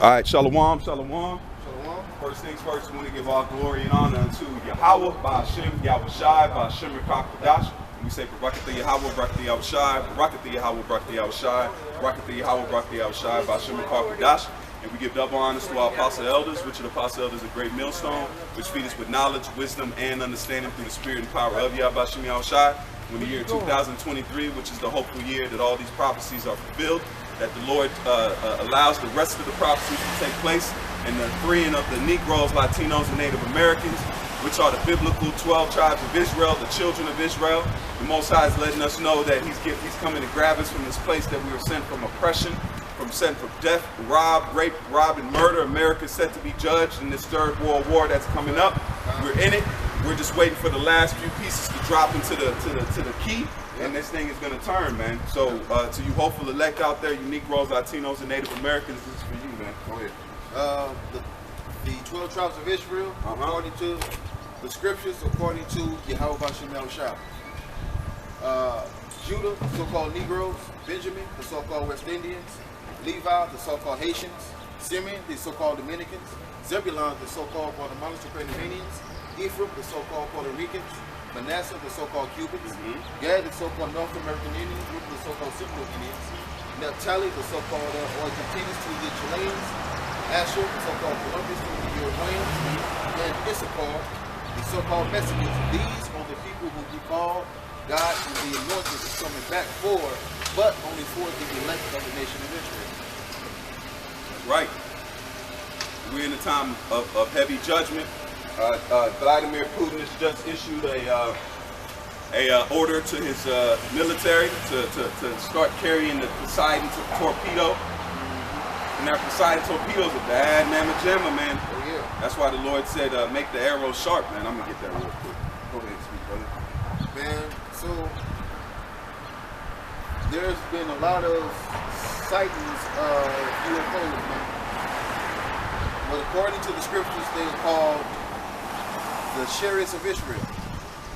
All right, shalom, shalom. Shalom. First things first, we want to give all glory and honor unto Yahweh, Ba'ashem, Yahweh Shai, Ba'ashem Rekakadash. We say, Barakatha Yahweh, Barakatha Yahweh Shai, Barakatha Yahweh, Barakatha Yahweh Shai, Barakatha Yahweh, Barakatha Yahweh Shai, Ba'ashem Rekakadash. And we give double honors to our apostle elders, which are the apostle elders, a great millstone, which feed us with knowledge, wisdom, and understanding through the spirit and power of Yahweh Ba'ashem Yahweh Shai. When the year 2023, which is the hopeful year that all these prophecies are fulfilled, that the Lord allows the rest of the prophecies to take place, and the freeing of the Negroes, Latinos, and Native Americans, which are the biblical 12 tribes of Israel, the children of Israel. The Most High is letting us know that He's coming to grab us from this place that we were sent from oppression, sent from death, rape, and murder. America is set to be judged in this third world war that's coming up. We're in it. We're just waiting for the last few pieces to drop into the key, and this thing is going to turn, man. So to you hopeful elect out there, you Negroes, Latinos, and Native Americans, this is for you, man. Go ahead. The 12 tribes of Israel, according to the scriptures, according to Yahweh Ba'ashem Yahweh Shai. Judah, the so-called Negroes. Benjamin, the so-called West Indians. Levi, the so-called Haitians. Simeon, the so-called Dominicans. Zebulon, the so-called Guatemalans or Panamanians. Ephraim, the so-called Puerto Ricans. Manasseh, the so-called Cubans. Gad, the so-called North American Indians. Reuben, the so-called Central Indians. Naphtali, the so-called Argentinians to the Chileans. Asher, the so-called Colombians to the Uruguayans. And Issachar, the so-called Mexicans. These are the people who we call God and the anointed is coming back for, but only for the elect of the nation of Israel. Right. We're in a time of heavy judgment. Vladimir Putin has just issued a order to his military to start carrying the Poseidon torpedo. And that Poseidon torpedo is a bad mamma jamma, man. Oh yeah. That's why the Lord said, make the arrow sharp, man. I'm gonna get that real quick. Go ahead, speak, brother. Man, so there's been a lot of sightings of UFOs, man. But according to the scriptures, they are called the chariots of Israel,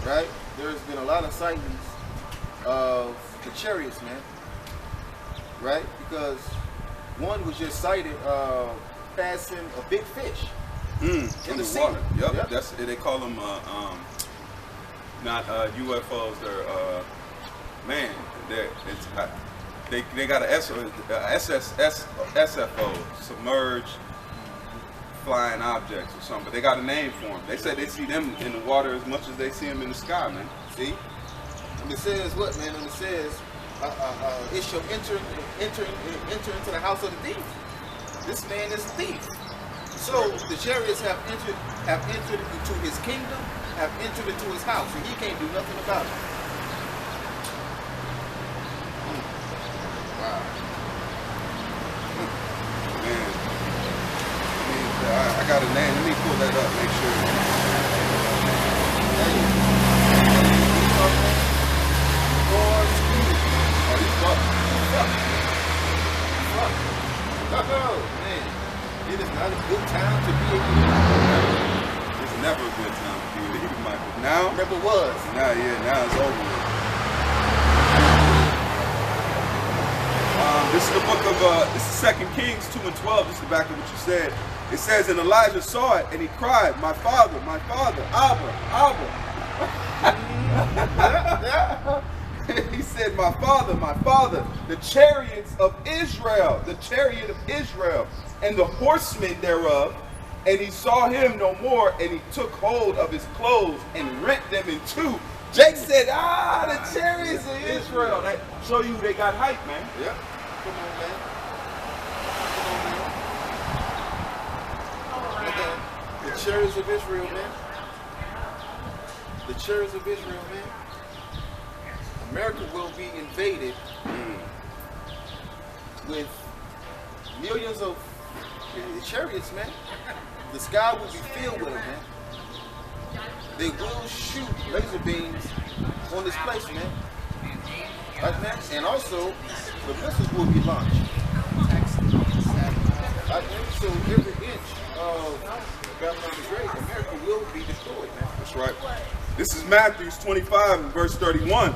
right? There's been a lot of sightings of the chariots, man, right? Because one was just sighted passing a big fish in the water. Yep. That's they call them not UFOs. They're man. They got a SFO, submerged flying objects or something, but they got a name for them. They say they see them in the water as much as they see them in the sky, man. See? And it says what, man? And it says it shall enter into the house of the thief. This man is a thief. So the chariots have entered into his kingdom, have entered into his house, and he can't do nothing about it. Wow. Man. I got a name. Let me pull that up, make sure. Oh, man. It is not a good time to be a Hebrew. It's never a good time to be a Hebrew, Michael. Now? Never was. Now it's over with. This is the book of, this is 2 Kings 2 and 12. This is the back of what you said. It says, and Elijah saw it, and he cried, my father, Abba. He said, my father, the chariots of Israel, the chariot of Israel, and the horsemen thereof. And he saw him no more, and he took hold of his clothes and rent them in two. Jake said, the chariots of Israel. That show you they got hype, man. Yeah. Come on, man. The chariots of Israel, man. The chariots of Israel, man. America will be invaded with millions of chariots, man. The sky will be filled with them, man. They will shoot laser beams on this place, man. Right, man? And also, the missiles will be launched. Right, man? So every inch of Babylon the Great, America will be destroyed, man. That's right. This is Matthew 25 and verse 31.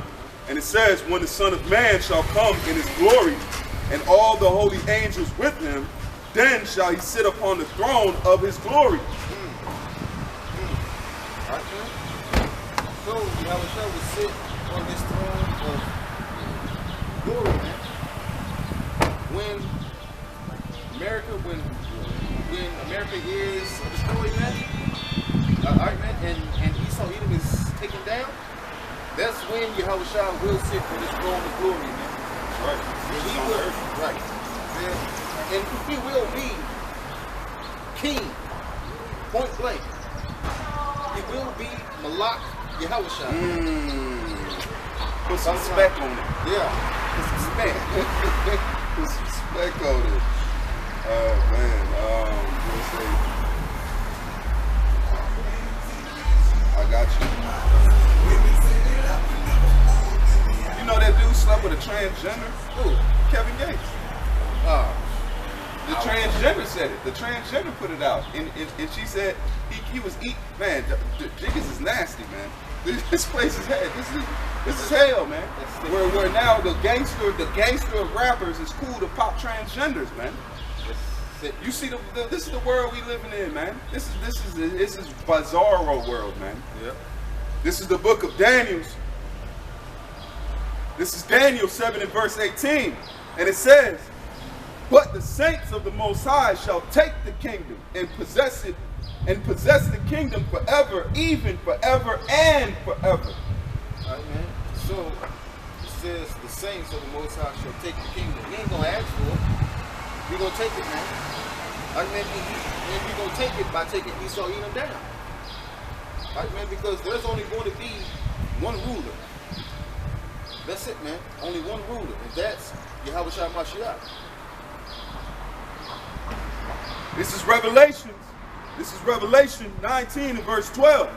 And it says, when the Son of Man shall come in his glory, and all the holy angels with him, Then shall he sit upon the throne of his glory. Right, man? So Yahushua will sit on this throne of glory, man. When America is destroyed, man, alright, man, and Esau Edom is taken down, that's when Yahushua will sit on this throne of glory, man. Right. And he will, right. And he will be king, point blank. He will be Malak Yahushua. Put some spec on it. Yeah. Put some spec. Put some spec on it. Oh man. Let's see. I got you. You know that dude slept with a transgender? Who? Kevin Gates. The transgender said it. The transgender put it out. And she said he was eating. Man, Jiggers is nasty, man. This place is hell. This is hell, man. Where now the gangster of rappers is cool to pop transgenders, man. You see this is the world we living in, man. This is bizarro world, man. Yep. This is the book of Daniel. This is Daniel 7 and verse 18. And it says, but the saints of the Most High shall take the kingdom and possess it, and possess the kingdom forever, even forever and forever. All right, man. So it says the saints of the Most High shall take the kingdom. We ain't gonna ask for it. We gonna take it, man. All right, man. And we gonna take it by taking Esau Edom down. All right, man. Because there's only going to be one ruler. That's it, man. Only one ruler, and that's Yahushua Mashiach. This is Revelation 19 and verse 12.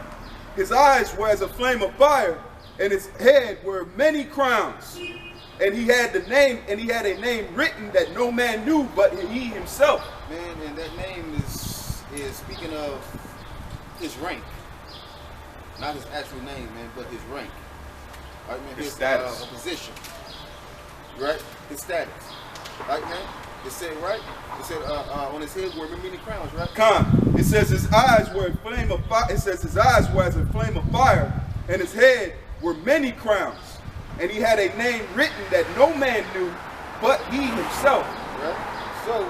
His eyes were as a flame of fire, and his head were many crowns. And he had a name written that no man knew but he himself. Man, and that name is speaking of his rank. Not his actual name, man, but his rank. Right, man, his status. Position. Right? His status. Right, man? It said, right? It said on his head were many crowns, right? It says his eyes were a flame of fire. It says his eyes were as a flame of fire, and his head were many crowns. And he had a name written that no man knew but he himself. Right? So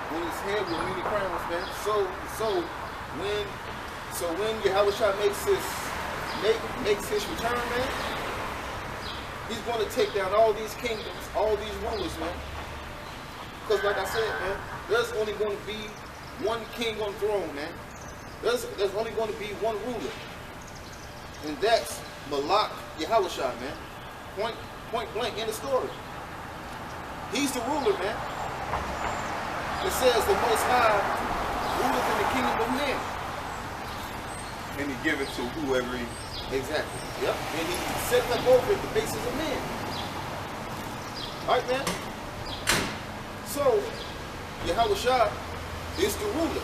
when his head were many crowns, man, so when Yahushua makes his return, man, he's going to take down all these kingdoms, all these rulers, man. Because like I said, man, there's only going to be one king on the throne, man. There's only going to be one ruler. And that's Malak Yahushua, man. Point blank in the story. He's the ruler, man. It says the Most High ruleth in the kingdom of men. And he give it to whoever he... Exactly. Yep. And he set up over it the basis of men. All right, man. So, Yahushua is the ruler.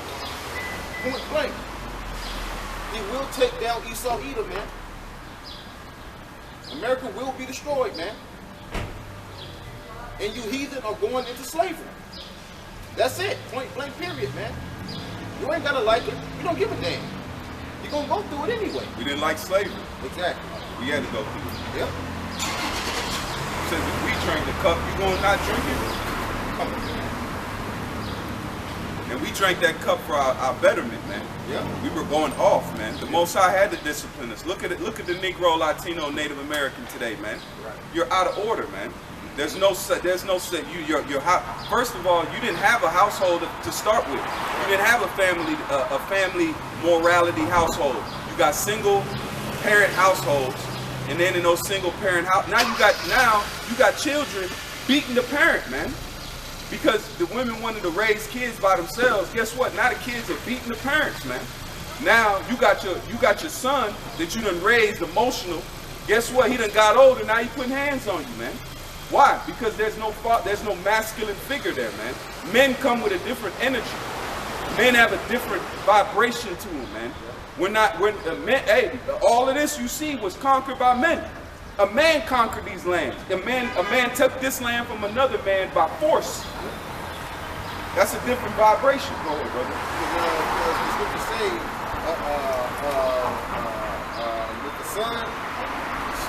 Point blank. He will take down Esau Edom, man. America will be destroyed, man. And you heathen are going into slavery. That's it. Point blank period, man. You ain't gotta like it. You don't give a damn. You're gonna go through it anyway. We didn't like slavery. Exactly. We had to go through it. Yep. Since if we drank the cup, you gonna not drink it? Come on. And we drank that cup for our betterment, man. Yeah. We were going off, man. The Most High had to discipline us. Look at it. Look at the Negro, Latino, Native American today, man. Right. You're out of order, man. There's no first of all, you didn't have a household to start with. You didn't have a family morality household. You got single parent households, and then in those single parent now you got children beating the parent, man. Because the women wanted to raise kids by themselves. Guess what? Now the kids are beating the parents, man. Now you got your son that you done raised emotional. Guess what? He done got older. Now he putting hands on you, man. Why? Because there's no masculine figure there, man. Men come with a different energy. Men have a different vibration to them, man. All of this you see was conquered by men. A man conquered these lands. A man took this land from another man by force. That's a different vibration. Go ahead, brother. Because the scriptures say, with the son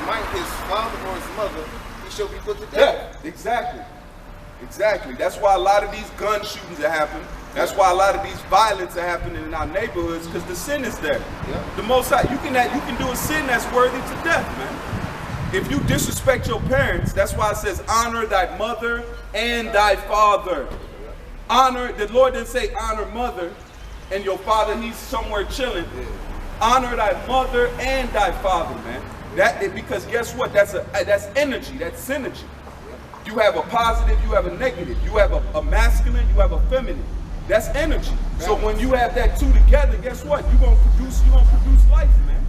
smite his father or his mother, he shall be put to death. Yeah, exactly. Exactly. That's why a lot of these gun shootings are happening. That's why a lot of these violence are happening in our neighborhoods, because the sin is there. Yeah. The Most High, you can do a sin that's worthy to death, man. If you disrespect your parents, that's why it says honor thy mother and thy father. Honor, the Lord didn't say honor mother and your father, he's somewhere chilling. Honor thy mother and thy father, man. Because guess what? That's energy, that's synergy. You have a positive, you have a negative. You have a masculine, you have a feminine. That's energy. So when you have that two together, guess what? You're gonna produce life, man.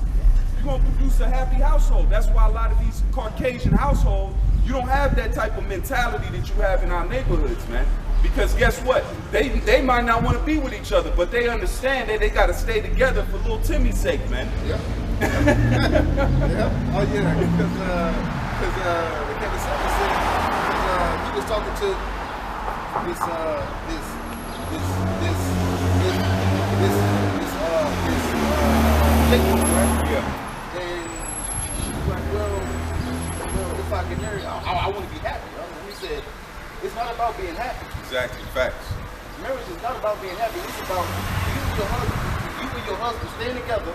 You're gonna produce a happy household. That's why a lot of these Caucasian households, you don't have that type of mentality that you have in our neighborhoods, man. Because guess what? They might not want to be with each other, but they understand that they gotta stay together for little Timmy's sake, man. Yeah. Yeah. Oh yeah, because the Kevin said he was talking to this right? Yeah. And she's like, well, if I can marry, I want to be happy. Right? And he said, it's not about being happy. Exactly, facts. Marriage is not about being happy. It's about you and your husband staying together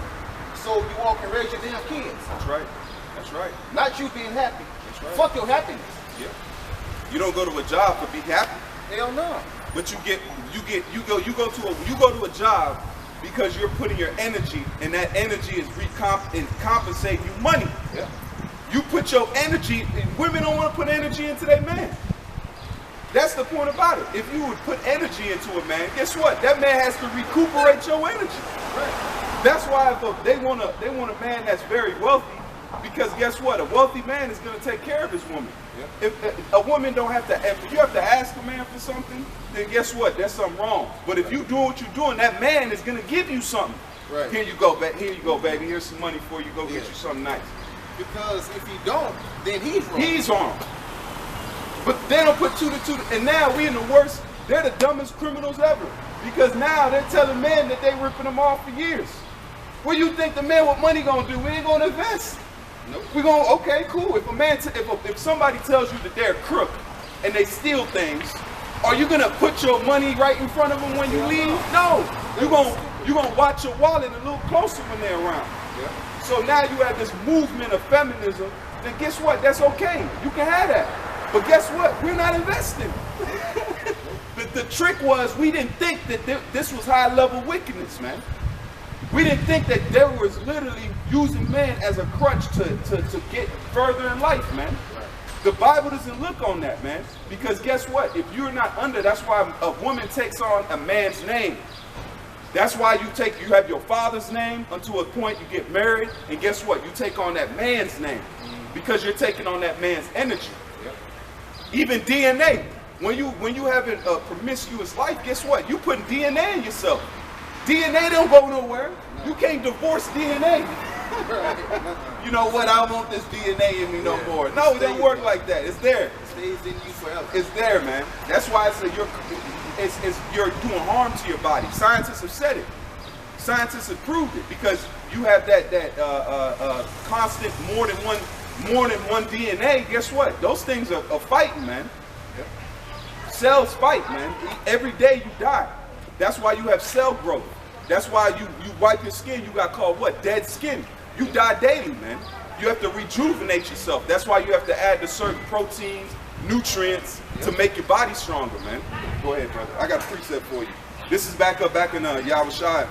so you all can raise your damn kids. That's right. That's right. Not you being happy. That's right. Fuck your happiness. Yeah. You don't go to a job to be happy. Hell no. But you go to a job because you're putting your energy, and that energy is compensating you money. Yeah. You put your energy, and women don't want to put energy into their man. That's the point about it. If you would put energy into a man, guess what? That man has to recuperate your energy. Right. That's why they want a man that's very wealthy, because guess what? A wealthy man is going to take care of his woman. Yeah. If a woman don't have to, if you have to ask a man for something, then guess what? There's something wrong. But if you do what you're doing, that man is going to give you something. Right. Here you go, baby. Here's some money for you. Go get you something nice. Because if he don't, then he's wrong. He's wrong. But they don't put two to two, and now we in the worst. They're the dumbest criminals ever, because now they're telling men that they ripping them off for years. What do you think the man with money gonna do? We ain't gonna invest. Nope. We're gonna, okay, cool. If a man, if somebody tells you that they're a crook and they steal things, are you gonna put your money right in front of them when you leave? No. You're gonna watch your wallet a little closer when they're around. Yeah. So now you have this movement of feminism. Then guess what? That's okay. You can have that. But guess what? We're not investing. The trick was we didn't think that this was high level wickedness, man. We didn't think that there was literally using men as a crutch to get further in life, man. The Bible doesn't look on that, man. Because guess what? If you're not under, that's why a woman takes on a man's name. That's why you have your father's name until a point you get married, and guess what? You take on that man's name because you're taking on that man's energy. Even DNA, when you having a promiscuous life, guess what? You putting DNA in yourself. DNA don't go nowhere. You can't divorce DNA. You know what? I don't want this DNA in me no more. No, it don't work like that. It's there. It stays in you forever. It's there, man. That's why you're doing harm to your body. Scientists have said it. Scientists have proved it, because you have that constant more than one DNA. Guess what? Those things are fighting, man. Yep. Cells fight, man. Every day you die. That's why you have cell growth. That's why you wipe your skin. You got called what? Dead skin. You die daily, man. You have to rejuvenate yourself. That's why you have to add the certain proteins, nutrients to make your body stronger, man. Go ahead, brother. I got a precept for you. This is back in Yahushua.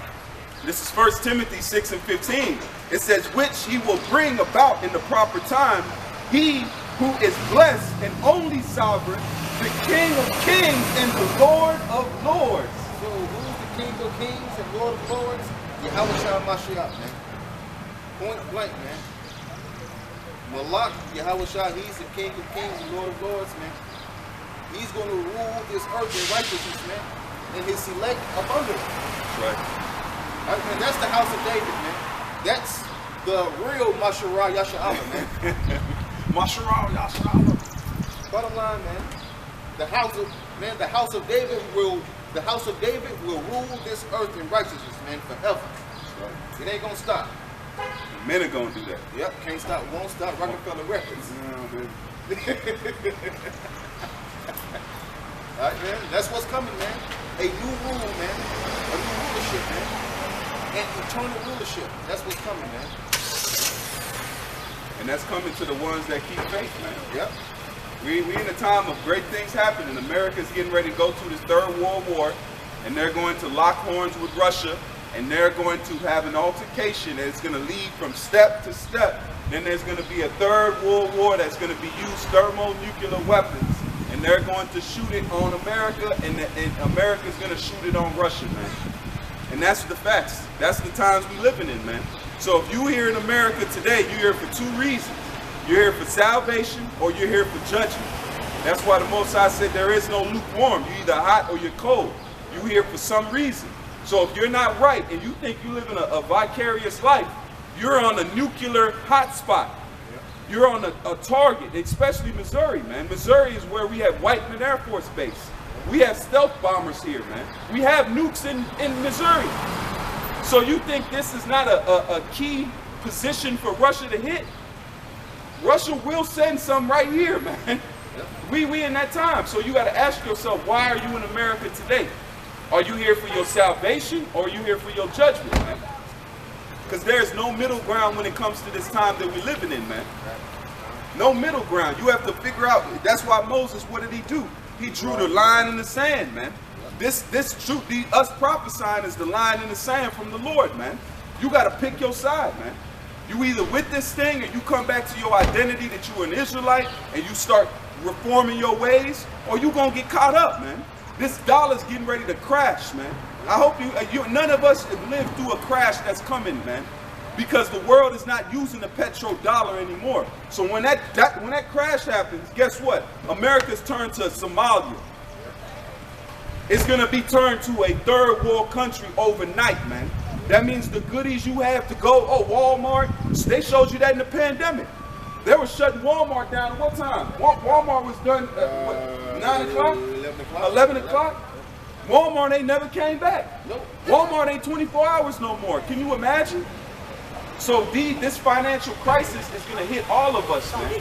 This is 1 Timothy 6 and 15. It says, which he will bring about in the proper time, he who is blessed and only sovereign, the King of kings and the Lord of lords. So who's the King of kings and Lord of lords? Yahushua Mashiach, man. Point blank, man. Malak, Yahushua, he's the King of kings and Lord of lords, man. He's going to rule this earth in righteousness, man. And his select up under it. That's right. Man, that's the house of David, man. That's the real Masharah Yasha'Allah, man. Masharah Yasha'Allah. Bottom line, man. The house of David will The house of David will rule this earth in righteousness, man, forever. Right. It ain't gonna stop. The men are gonna do that. Yep, can't stop, won't stop. Rockefeller Records. All right, man. That's what's coming, man. A new rule, man. A new rulership, man. An eternal rulership. That's what's coming, man. And that's coming to the ones that keep faith, man. Yep. We in a time of great things happening. America's getting ready to go through this third world war, and they're going to lock horns with Russia, and they're going to have an altercation that's going to lead from step to step. Then there's going to be a third world war that's going to be used thermonuclear weapons, and they're going to shoot it on America, and America's going to shoot it on Russia, man. And that's the facts. That's the times we living in, man. So if you're here in America today, you're here for two reasons. You're here for salvation, or you're here for judgment. That's why the Most High said there is no lukewarm. You're either hot or you're cold. You're here for some reason. So if you're not right and you think you live in a vicarious life, you're on a nuclear hotspot. You're on a target, especially Missouri, man. Missouri is where we have Whiteman Air Force Base. We have stealth bombers here, man. We have nukes in Missouri. So you think this is not a key position for Russia to hit? Russia will send some right here, man. We in that time. So you got to ask yourself, why are you in America today? Are you here for your salvation, or are you here for your judgment, man? Because there's no middle ground when it comes to this time that we're living in, man. No middle ground. You have to figure out. That's why Moses, what did he do? He drew the line in the sand, man. This truth, us prophesying is the line in the sand from the Lord, man. You got to pick your side, man. You either with this thing, or you come back to your identity that you're an Israelite and you start reforming your ways, or you gonna get caught up, man. This dollar's getting ready to crash, man. I hope none of us have lived through a crash that's coming, man, because the world is not using the petrodollar anymore. So when that crash happens, guess what? America's turned to Somalia. It's gonna be turned to a third world country overnight, man. That means the goodies you have to go, Walmart, they showed you that in the pandemic. They were shutting Walmart down at what time? Walmart was done at 9 o'clock? 11 o'clock? Walmart ain't never came back. Nope. Walmart ain't 24 hours no more. Can you imagine? So this financial crisis is going to hit all of us, man.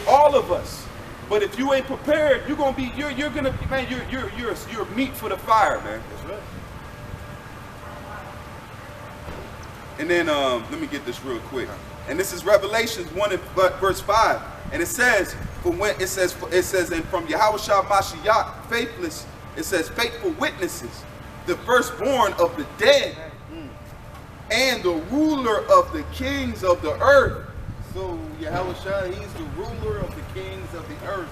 All of us. But if you ain't prepared, you're going to be, you're going to, man, you're meat for the fire, man. That's right. And then, let me get this real quick. And this is Revelations 1 and verse 5. And it says, and from Yahushua Mashiach, faithless, it says, faithful witnesses, the firstborn of the dead, and the ruler of the kings of the earth. So Yahushua, he's the ruler of the kings of the earth.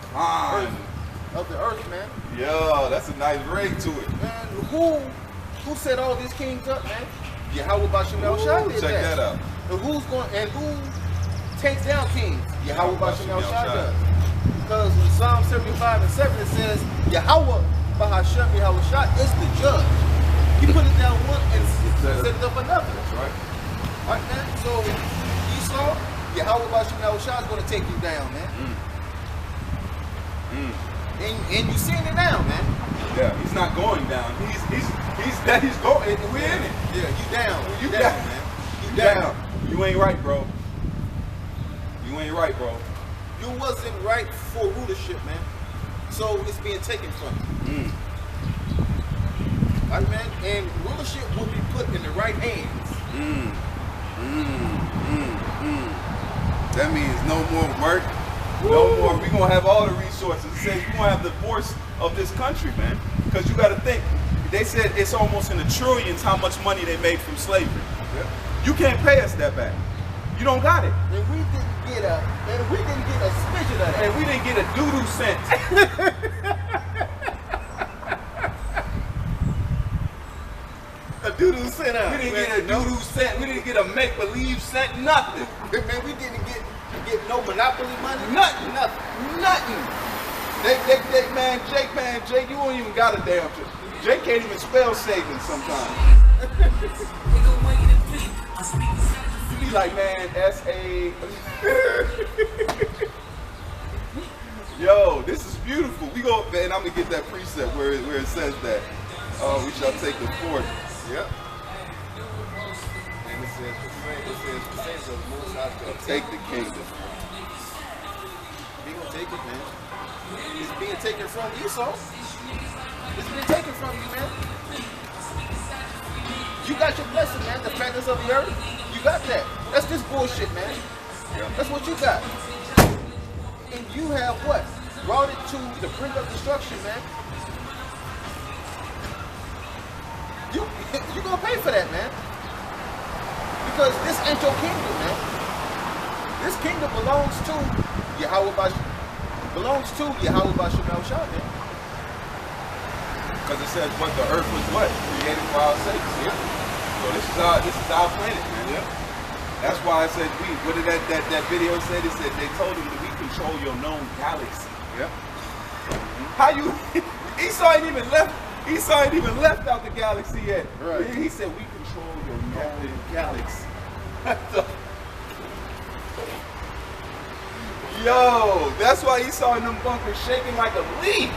Of the earth, man. Yeah, that's a nice ring to it. Man, who set all these kings up, man? Yahweh Bashim Yahushua did check that out. And who takes down kings? Yahweh Bashim Yahushua does. Because in Psalm 75 and 7 it says, Yahweh Bahashem Yahushua is the judge. He put it down one and set it up another. That's right. All right, man. So Esau, Yahweh Bashim Yahushua is going to take you down, man. And you seeing it now, man. Yeah, he's not going down. He's going. We're in it. Yeah, you down. You down, man. You down. You ain't right, bro. You ain't right, bro. You wasn't right for rulership, man. So it's being taken from you. Right, man? And rulership will be put in the right hands. That means no more work. No more. We're going to have all the resources. It says you're going to have the force of this country, man. Because you got to think. They said it's almost in the trillions how much money they made from slavery. Yep. You can't pay us that back. You don't got it. And we didn't get a smidget of that. And we didn't get a doo-doo cent. A doo-doo cent out. We didn't get a doo-doo cent. We didn't get a make-believe cent. Nothing. Man, we didn't get no monopoly money. Nothing. Nothing. Jake, you don't even got a damn thing. Jake can't even spell savings sometimes. You be like, man, S-A. Yo, this is beautiful. We go, man. I'm gonna get that precept where it says that we shall take the fort. Yep. And it says the saints of the Most High shall Take the kingdom. We gonna take it, man. It's being taken from Esau. It's being taken from you, man. You got your blessing, man. The fatness of the earth. You got that. That's just bullshit, man. That's what you got. And you have what? Brought it to the brink of destruction, man. You gonna pay for that, man. Because this ain't your kingdom, man. This kingdom belongs to Yahweh Bashim Shah, man. Because it says what the earth was what? Created for our sakes. Yeah. So this is our planet, man. Yeah. That's why I said what did that video said? It said they told him that we control your known galaxy. Yeah. How you Esau ain't even left out the galaxy yet. Right. He said we control your known galaxy. Yo, that's why Esau in them bunkers shaking like a leaf.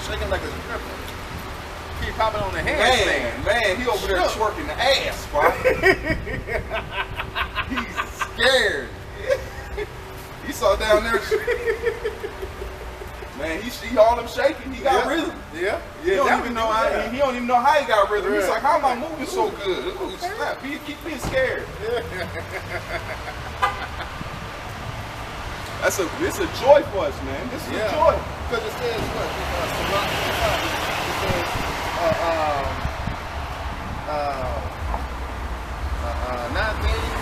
Shaking like a stripper. Keep popping on the handstand. Man, he over there twerking the ass, bro. He's scared. Esau down there. Man, he all them shaking. He got rhythm. Yeah. He don't even know how he got rhythm. He's like, how am I moving so good? Ooh, Okay. snap. Keep being scared. It's a joy for us, man. This is a joy. Because it says what? It says 9 things.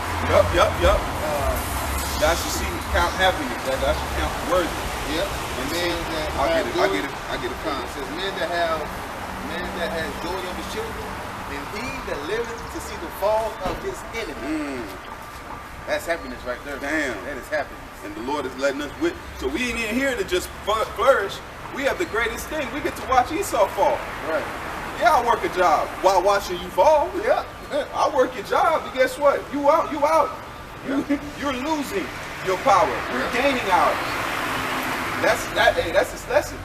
Yup. That should see count happiness. That should count worthy. Yep. And Men that I get it. it says men that has joy of his children, and he that liveth to see the fall of his enemy. That's happiness right there. Damn. That is happiness. And the Lord is letting us with. So we ain't in here to just flourish. We have the greatest thing. We get to watch Esau fall. Right. Yeah, I work a job while watching you fall. Yeah. I work your job, but guess what? You out. You're losing your power. We're gaining ours. That's his lesson.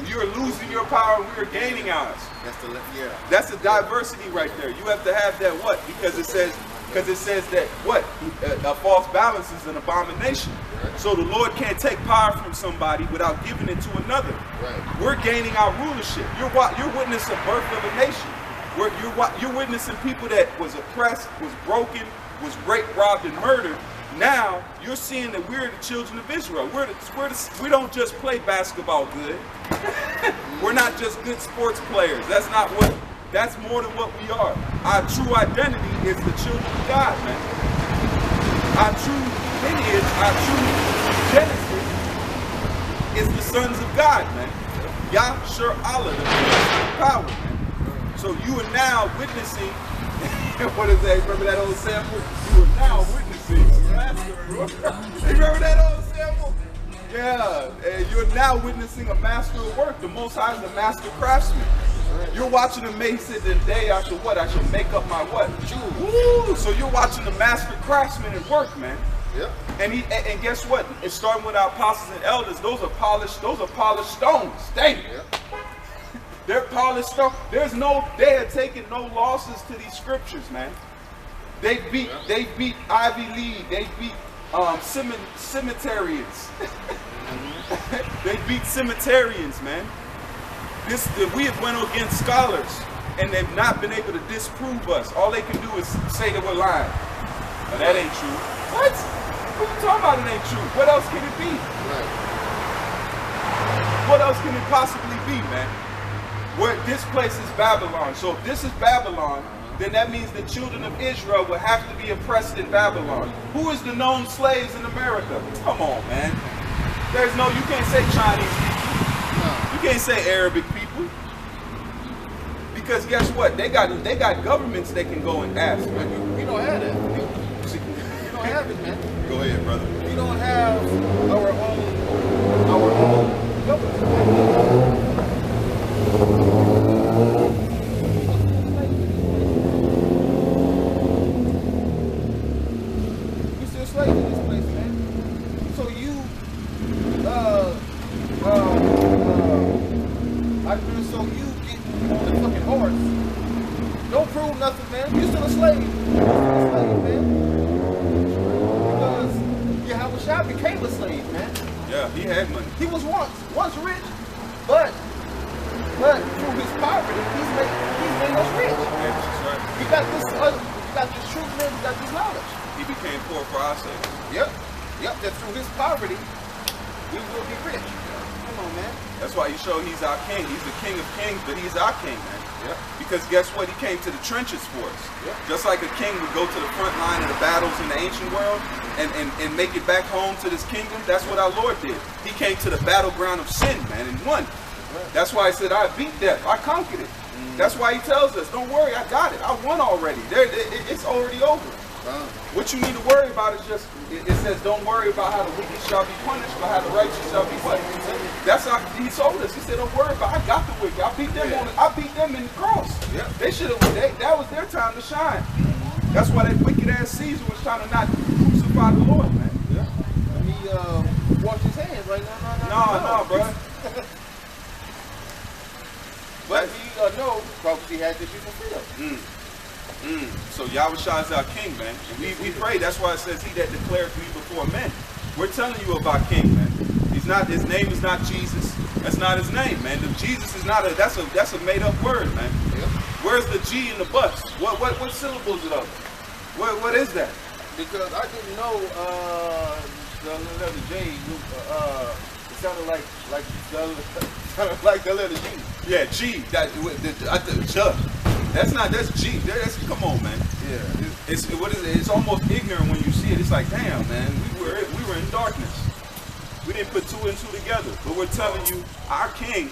You're losing your power, we're gaining ours. That's the diversity right there. You have to have that what? Because it says that what? A false balance is an abomination. Right. So the Lord can't take power from somebody without giving it to another. Right. We're gaining our rulership. You're witnessing the birth of a nation. You're witnessing people that was oppressed, was broken, was raped, robbed, and murdered. Now you're seeing that we're the children of Israel. We don't just play basketball good. We're not just good sports players. That's more than what we are. Our true identity is the children of God, man. Our true lineage, our true genesis is the sons of God, man. Yah-Shur Allah, the power, man. So you are now witnessing, what is that? Remember that old sample? You are now witnessing a master. Remember that old sample? Yeah, and you're now witnessing a master of work. The Most High is the master craftsman. You're watching him make it the day after what? I should make up my what? Woo! So you're watching the master craftsman at work, man. Yeah. And guess what? It's starting with our apostles and elders. Those are polished stones. Dang. Yeah. They're polished stones. They have taken no losses to these scriptures, man. They beat Ivy League. They beat cemeterians. They beat cemeterians, man. We have went against scholars, and they've not been able to disprove us. All they can do is say that we're lying. Now, that ain't true. What? What are you talking about? It ain't true. What else can it be? Right. What else can it possibly be, man? This place is Babylon. So if this is Babylon, then that means the children of Israel will have to be oppressed in Babylon. Who is the known slaves in America? Come on, man. You can't say Chinese people. You can't say Arabic people. Because guess what? They got governments they can go and ask. We don't have that. We don't have it, man. Go ahead, brother. We don't have our own government. We still slaves in this place, man. So Don't prove nothing, man. You're still a slave. You're still a slave, man. Because Yahushua became a slave, man. Yeah, he had money. He was once rich, but through his poverty, he's made us rich. Yeah, that's right. You got this truth, man. You got this knowledge. He became poor for our sake. Yep. That through his poverty, we will be rich. Come on, man. That's why he showed he's our king. He's the king of kings, but he's our king, man. Yep. Because guess what? He came to the trenches for us. Yep. Just like a king would go to the front line of the battles in the ancient world and make it back home to this kingdom, that's what our Lord did. He came to the battleground of sin, man, and won. Right. That's why he said, I beat death. I conquered it. That's why he tells us, don't worry, I got it. I won already. It's already over. What you need to worry about is just, it says, don't worry about how the wicked shall be punished, but how the righteous shall be punished. That's how he told us. He said, don't worry about it. I got the wicked. I beat them in the cross. Yeah. They should have, that was their time to shine. That's why that wicked ass Caesar was trying to not crucify the Lord, man. Yeah. Let me wash his hands right now. No, bro. But we know prophecy had to be fulfilled. So Yahushua is our king, man. And we pray. That's why it says he that declares me before men. We're telling you about king, man. His name is not Jesus. That's not his name, man. Jesus is not that's a made up word, man. Yep. Where's the G in the bus? What syllable is it of? What is that? Because I didn't know the letter J. It sounded like the letter G. Yeah, G. That's G. Come on, man. Yeah. It's almost ignorant when you see it. It's like, damn, man, we were in darkness. We didn't put two and two together. But we're telling you, our king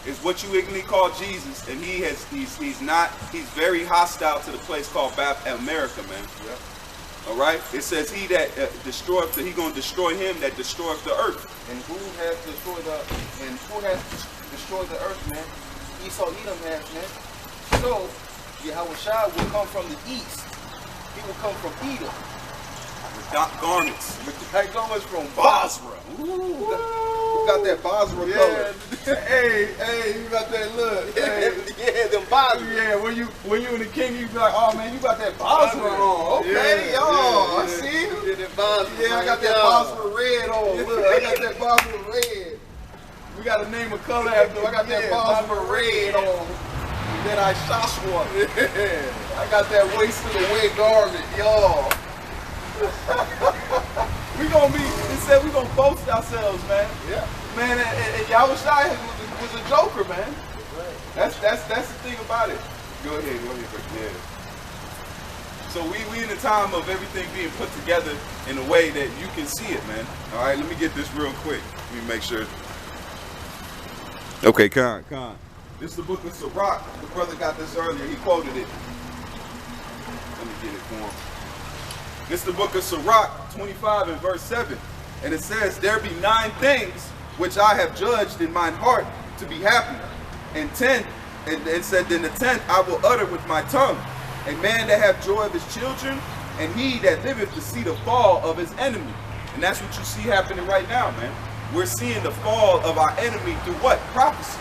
is what you ignorantly call Jesus, and he's very hostile to the place called America, man. Yeah. All right. It says he that destroyeth, he gonna destroy him that destroyeth the earth. And who has destroyed the earth, man? Esau Edom has, man. So Yahushua will come from the east. He will come from Edom. Garments. That garments from Basra. Ooh. You got that Basra color. Hey, you got that look. Hey. Yeah, them Basra. Yeah, when you in the king, you be like, oh man, you got that Basra on. Okay, I see you. Yeah, that Basra. Yeah, I got that Basra red on. Look, I got that Basra red. We got to name a color after. I got that Basra red on. That I Joshua. Yeah. I got that waist to the way garment, y'all. It said we gonna boast ourselves, man. Yeah. Man, and Yahushua was a joker, man. That's the thing about it. Go ahead. Yeah. So we in the time of everything being put together in a way that you can see it, man. All right, let me get this real quick. Let me make sure. Okay, Khan. This is the book of Sirach. The brother got this earlier. He quoted it. Let me get it for him. This is the book of Sirach, 25 and verse 7. And it says, there be 9 things which I have judged in mine heart to be happy. And 10, and it said, in the 10th I will utter with my tongue. A man that hath joy of his children, and he that liveth to see the fall of his enemy. And that's what you see happening right now, man. We're seeing the fall of our enemy through what? Prophecy.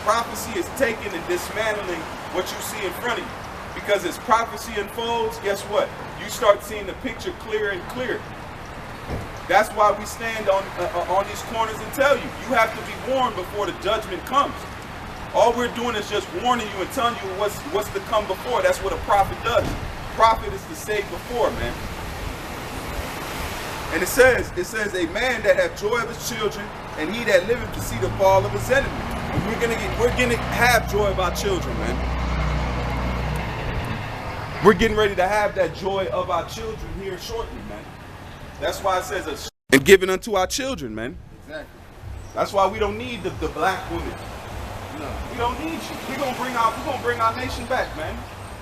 Prophecy is taking and dismantling what you see in front of you. Because as prophecy unfolds, guess what? You start seeing the picture clearer and clearer. That's why we stand on these corners and tell you, you have to be warned before the judgment comes. All we're doing is just warning you and telling you what's to come before. That's what a prophet does. Prophet is to say before, man. And it says, a man that hath joy of his children, and he that liveth to see the fall of his enemy. And we're gonna have joy of our children, man. We're getting ready to have that joy of our children here shortly, man. That's why it says, and given unto our children, man. Exactly. That's why we don't need the black women. No, we don't need you. We're gonna bring our nation back, man.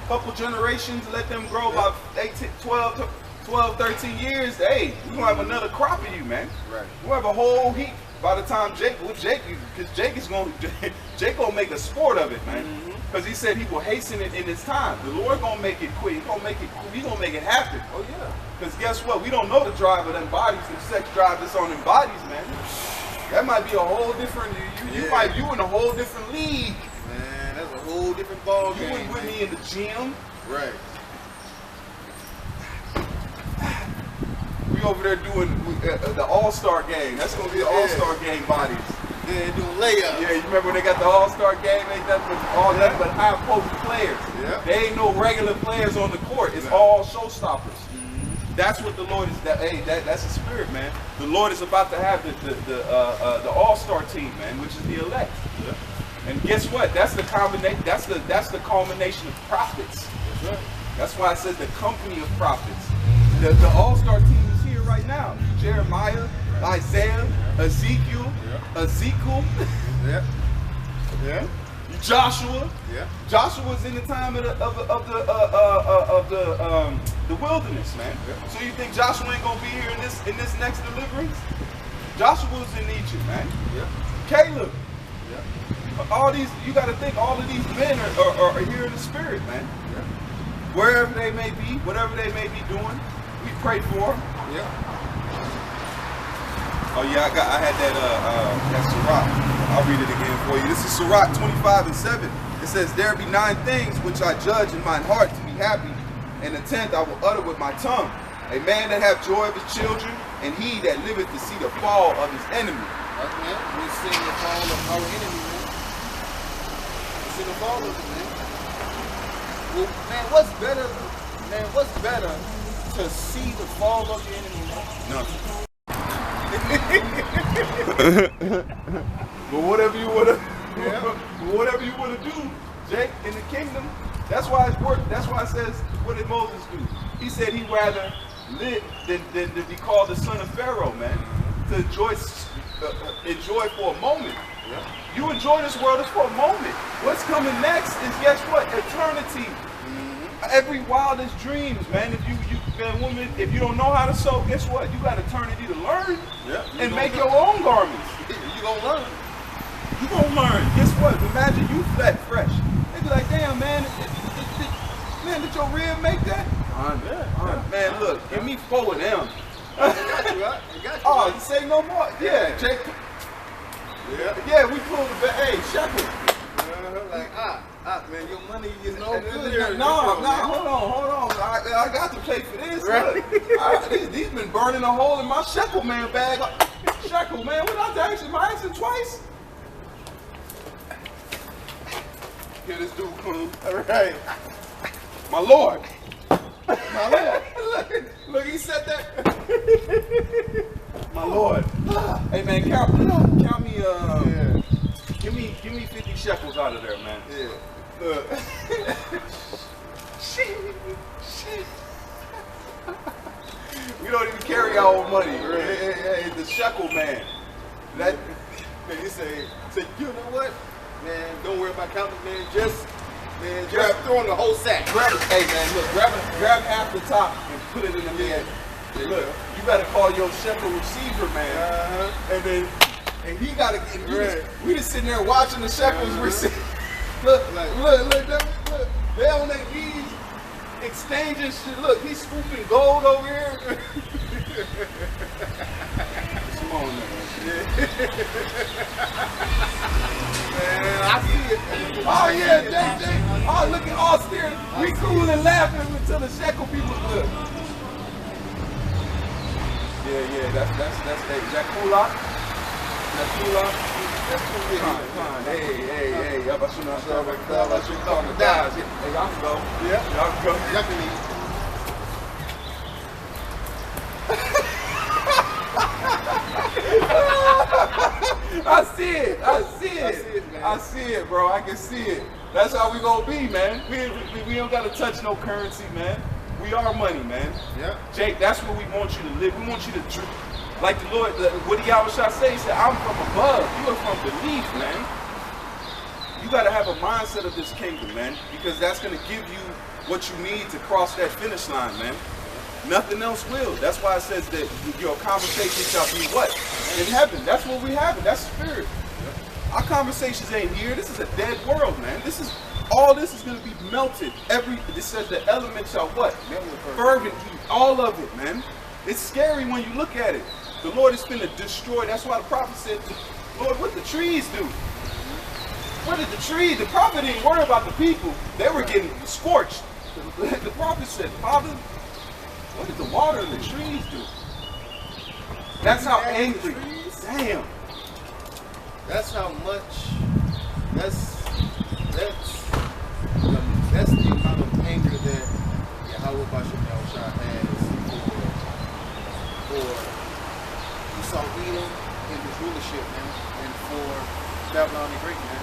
Couple generations, let them grow about 12, 13 years. Hey, we're gonna have another crop of you, man. Right. We'll have a whole heap by the time Jake gonna make a sport of it, man. Because he said he will hasten it in his time. The Lord gonna make it quick. He gonna make it happen. Oh yeah. Because guess what? We don't know the drive of them bodies, the sex drive that's on them bodies, man. That might be a whole different. You in a whole different league. Man, that's a whole whole different ball You game. went with me in the gym. Right. We over there doing the All-Star game. That's gonna be the All-Star game bodies. Yeah, doing layups. Yeah, you remember when they got the All-Star game? Ain't nothing but all that but high-potent players. Yeah. They ain't no regular players on the court. It's all showstoppers. That's what the Lord is. That's the spirit, man. The Lord is about to have the All-Star team, man, which is the elect. Yeah. And guess what? That's the combination. That's the culmination of prophets. That's right. That's why it says the company of prophets. The All-Star team is here right now. Jeremiah, Isaiah, Ezekiel, Yeah. Yeah. Joshua. Yeah. Joshua's in the time of the wilderness, man. Yeah. So you think Joshua ain't gonna be here in this next deliverance? Joshua's in Egypt, man. Yeah. Caleb. Yeah. All these, you got to think, all of these men are here in the spirit, man. Yeah. Wherever they may be, whatever they may be doing, we pray for them. Yeah. Oh yeah, I had that Sirach. I'll read it again for you. This is Sirach 25:7. It says, "There be 9 things which I judge in mine heart to be happy, and the 10th I will utter with my tongue. A man that have joy of his children, and he that liveth to see the fall of his enemy." Right, man. We're seeing the fall of our enemy, man. We're seeing the fall of it, man. Well, man, what's better? Man, what's better to see the fall of the enemy, man? Nothing. But whatever you wanna do, Jake, in the kingdom, that's why it's work. That's why it says, what did Moses do? He said he'd rather live than to be called the son of Pharaoh, man. To enjoy for a moment. Yeah. You enjoy this world, it's for a moment. What's coming next is, guess what? Eternity. Every wildest dreams, man. If you don't know how to sew, guess what? You got eternity to learn and make your own garments. You gonna learn. You gonna learn. Guess what? Imagine you flat fresh. They be like, damn, man, did your rib make that? Man, look, give me 4 of them. I got you, right? I got you. Oh, you say no more? Yeah, Jake. Yeah, we pulled the hey, shepherd. Like, man, your money is no good here. No, hold on. I got to pay for this. Right. These been burning a hole in my shekel man bag. Shekel man, what I actually my accent twice? Here this dude come. All right. My Lord. My Lord. Look, he said that. My Lord. Hey man, count me give me 50 shekels out of there, man. Yeah. Look. We don't even carry our own money. Hey, the shekel man. Man, you say, you know what? Man, don't worry about counting, man. Just throw in the whole sack. Hey man, look, grab half the top and put it in the lid. Look, you gotta call your shekel receiver, man. And he gotta get. We just sitting there watching the shekels receive. Look, they on their knees exchanging shit. Look, he's scooping gold over here. Come on, man. Man, I see it. Oh yeah, Jake. Oh, look at all steering. We cool and laughing until the shekel people look. Yeah, that's that cool out. That's cool out. That's cool. Fine. Hey. Y'all about you talking to guys. Hey, y'all can go. Yeah. Y'all can go. Y'all can leave. I see it, bro. I can see it. That's how we gonna be, man. We don't gotta touch no currency, man. We are money, man. Yeah. Jake, that's where we want you to live. We want you to drink. Like the Lord, what did Yahweh say? He said, I'm from above. You are from beneath, man. You gotta have a mindset of this kingdom, man. Because that's gonna give you what you need to cross that finish line, man. Nothing else will. That's why it says that your conversation shall be what? In heaven. That's what we have. That's spirit. Our conversations ain't here. This is a dead world, man. All this is going to be melted. This says the elements shall what? Fervent heat. All of it, man. It's scary when you look at it. The Lord is going to destroy. That's why the prophet said, Lord, what the trees do? what did the trees? The prophet didn't worry about the people. They were getting scorched. The prophet said, Father, what did the water and the trees do? That's how angry. Damn. That's how much. That's the amount of anger that Yahweh Bashem Yahushua has for Esau Edom and his rulership, man, and for Babylon the Great, man.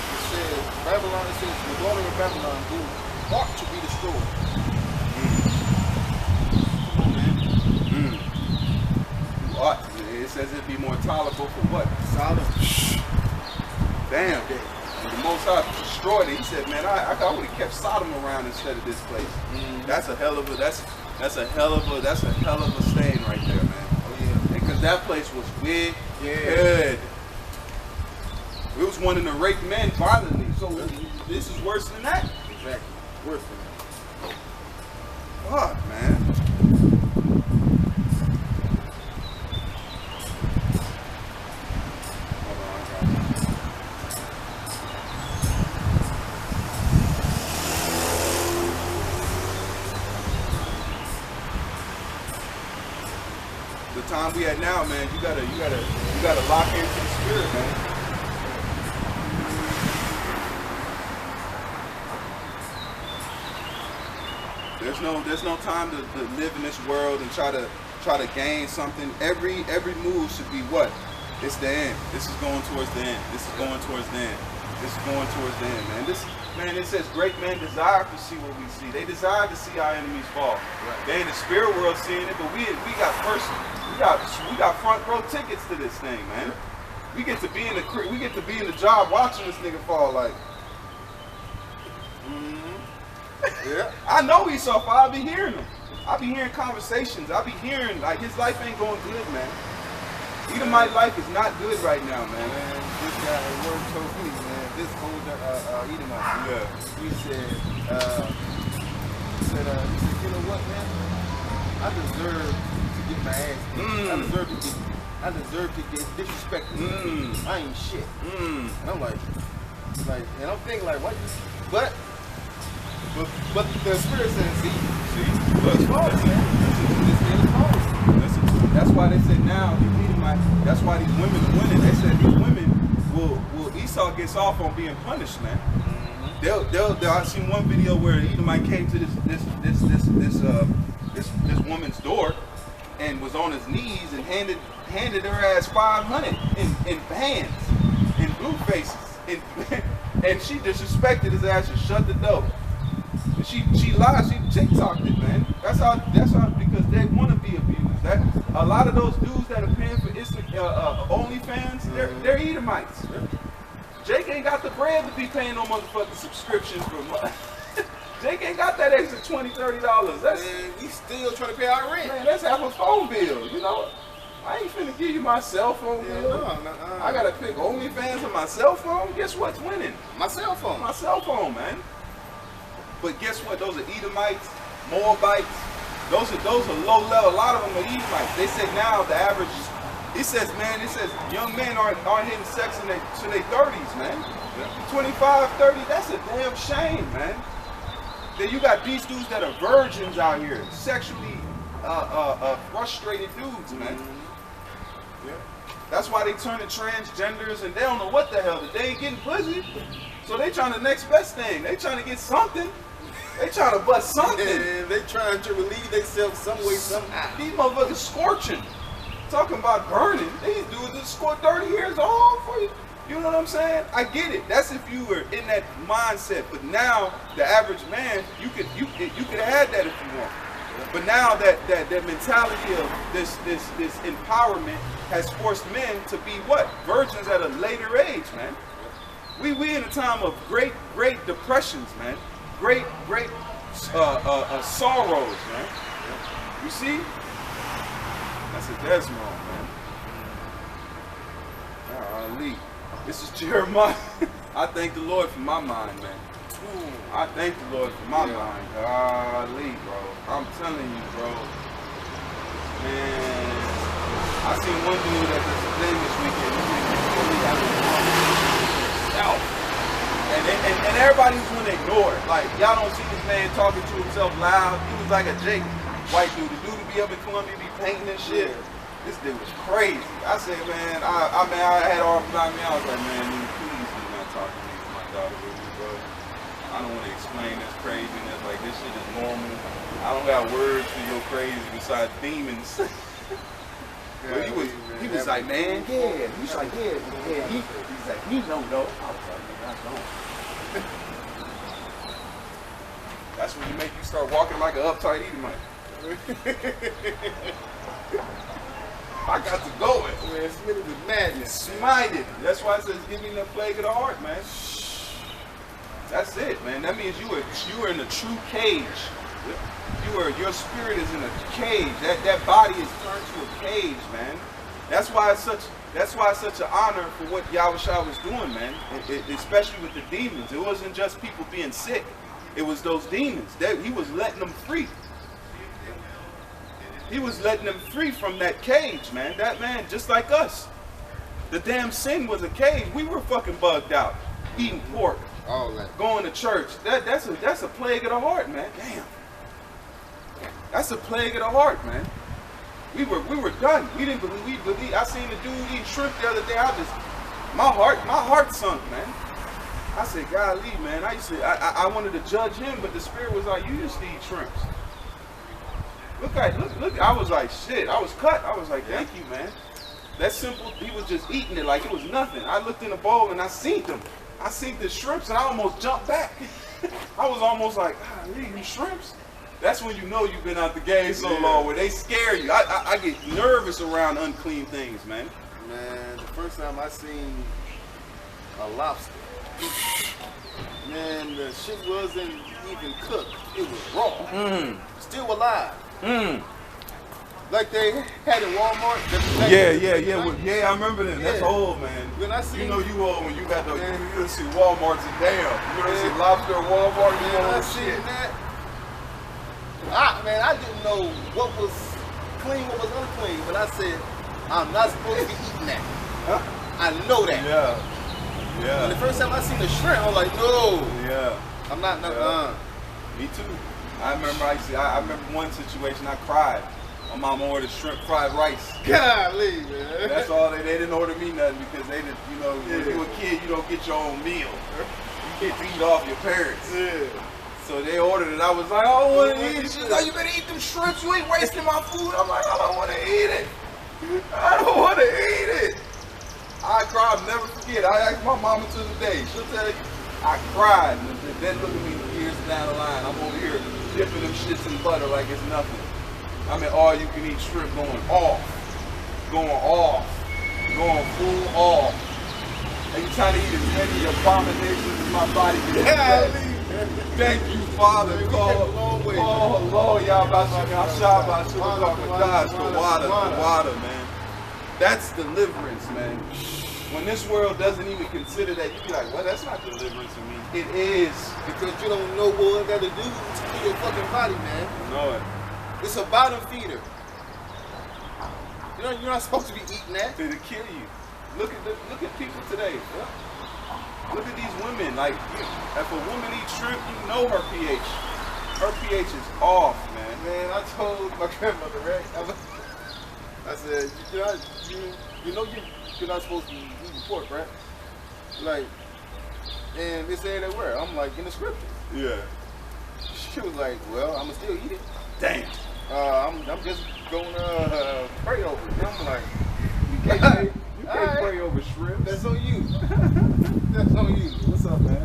It says, Babylon, it says, the daughter of Babylon who ought to be destroyed. Come on, man. Who ought to. It says it'd be more tolerable for what? Sodom. Damn. And the Most High destroyed it. He said, man, I would have kept Sodom around instead of this place. That's a hell of a stain right there, man. Oh yeah. Because that place was wicked. It was wanting to rape men violently. So this is worse than that. Exactly. Worse than that. Fuck, man. The time we at now, man, you gotta lock into the spirit, man. There's no time to live in this world and try to gain something. Every move should be what? It's the end. This is going towards the end. This is going towards the end. This is going towards the end, man. It says great men desire to see what we see. They desire to see our enemies fall. Right. They in the spirit world seeing it, but we got front row tickets to this thing, man. We get to be in the job watching this nigga fall, like. Yeah. I know he's so far. I be hearing him. I be hearing conversations. I be hearing like his life ain't going good, man. Even my life is not good right now, man. This guy at work told me, man, this older Edomite. Yeah. He said, you know what, man? I deserve to get my ass beat. I deserve to get disrespected. I ain't shit. And I'm like, and I'm thinking like, what? But the spirit says, see, it's false, man. This man is false. That's why they said now, that's why these women are winning. They said these women will Esau gets off on being punished, man. I seen one video where Edomite came to this woman's door and was on his knees and handed her ass 500 in bands, in blue faces, and she disrespected his ass and shut the door. She lied. She TikToked it, man. That's how because they want to be abused. That a lot of those dudes that are paying for OnlyFans, they're Edomites. Jake ain't got the bread to be paying no motherfucking subscriptions for money. Jake ain't got that extra $20, $30. That's man, we still trying to pay our rent. Man, that's half a phone bill. You know, I ain't finna give you my cell phone bill. I gotta pick OnlyFans on my cell phone. Guess what's winning? My cell phone. My cell phone, man. But guess what? Those are Edomites, Moabites. Those are low level. A lot of them are Edomites. They say now the average. It says young men aren't hitting sex in their 30s, man. 25, 30. That's a damn shame, man. Then you got these dudes that are virgins out here, sexually frustrated dudes, man. Yeah. That's why they turn to transgenders and they don't know what the hell. They ain't getting pussy, so they trying the next best thing. They trying to get something. They trying to bust something. And they trying to relieve themselves some way, somehow. These motherfuckers scorching. Talking about burning. These dudes just scored 30 years old for you. You know what I'm saying? I get it. That's if you were in that mindset. But now, the average man, you could have had that if you want. But now that mentality of this empowerment has forced men to be what? Virgins at a later age, man. We in a time of great depressions, man. Great sorrows, man. You see? That's a Desmond, man. Golly. This is Jeremiah. I thank the Lord for my mind, man. I thank the Lord for my mind. Golly, bro. I'm telling you, bro. Man. I seen one dude at this thing this weekend. He really having himself. And everybody was gonna ignore it. Like, y'all don't see this man talking to himself loud. He was like a Jake white dude. The dude would be up in Columbia, be painting and shit. This dude was crazy. I said, man, I had arms around me. I was like, man, dude, please do not talk to me with my daughter with me, bro. I don't want to explain this craziness. Like, this shit is normal. I don't got words for your crazy besides demons. But he was like, man, yeah. He's like, yeah. He's like, he don't know. I was like, man, I don't. That's when you start walking like an uptight Edomite. I got to go it. Man, smitten with madness. Smited. That's why it says, give me the plague of the heart, man. That's it, man. That means you are in a true cage. Your spirit is in a cage. That body is turned to a cage, man. That's why it's such an honor for what Yahushua was doing, man. Especially with the demons. It wasn't just people being sick. It was those demons. He was letting them free. He was letting them free from that cage, man. That man, just like us. The damn sin was a cage. We were fucking bugged out. Eating pork. All that. Going to church. That's a plague of the heart, man. Damn. That's a plague of the heart, man. We were done. We didn't believe. I seen the dude eat shrimp the other day. My heart sunk, man. I said, golly, man. I wanted to judge him, but the spirit was like, you used to eat shrimps. Look. I was like, shit. I was cut. I was like, thank you, man. That simple. He was just eating it like it was nothing. I looked in the bowl and I seen them. I seen the shrimps and I almost jumped back. I was almost like, golly, these shrimps. That's when you know you've been out the game so long, where they scare you. I get nervous around unclean things, man. Man, the first time I seen a lobster, man, the shit wasn't even cooked. It was raw. Still alive. Like they had in Walmart. Yeah, I remember them. That's old, man. When I see, you know you old when you got you see Walmart's and damn. You know see lobster at Walmart, you know I seen that. I didn't know what was clean, what was unclean, but I said, I'm not supposed to be eating that. I know that. Yeah. And the first time I seen the shrimp, I was like, no. Yeah. I'm not. Me too. I remember one situation. I cried. My mom ordered shrimp fried rice. Golly, man. That's all they didn't order me nothing because they didn't. You know, when you a kid, you don't get your own meal. You get to eat off your parents. Yeah. So they ordered it. I was like, I don't want to eat it. She's like, you better eat them shrimps. You ain't wasting my food. I'm like, I don't want to eat it. I don't want to eat it. I cried. I'll never forget. I asked my mama to this day. She'll tell you. I cried. And then look at me years down the line. I'm over here dipping them shits in butter like it's nothing. I mean, all you can eat shrimp going off. Going full off. And you trying to eat as many abominations as my body can. Thank you, Father. Oh, Lord, y'all about to the water, man. That's deliverance, man. When this world doesn't even consider that, you be like, well, that's not deliverance to me. It is. Because you don't know what it got to do to your fucking body, man. You know it. It's a bottom feeder. You know, you're not supposed to be eating that. It'll kill you. Look at people today. Look at these women. Like, if a woman eats shrimp, you know her pH. Her pH is off, man. Man, I told my grandmother, right? I said, you know you're not supposed to be eating pork, right? Like, and they saying that where? I'm like, in the scripture. Yeah. She was like, well, I'm gonna still eat it. Damn. I'm just gonna pray over it. I'm like, you can't pray over shrimp. That's on you. That's on you. What's up, man?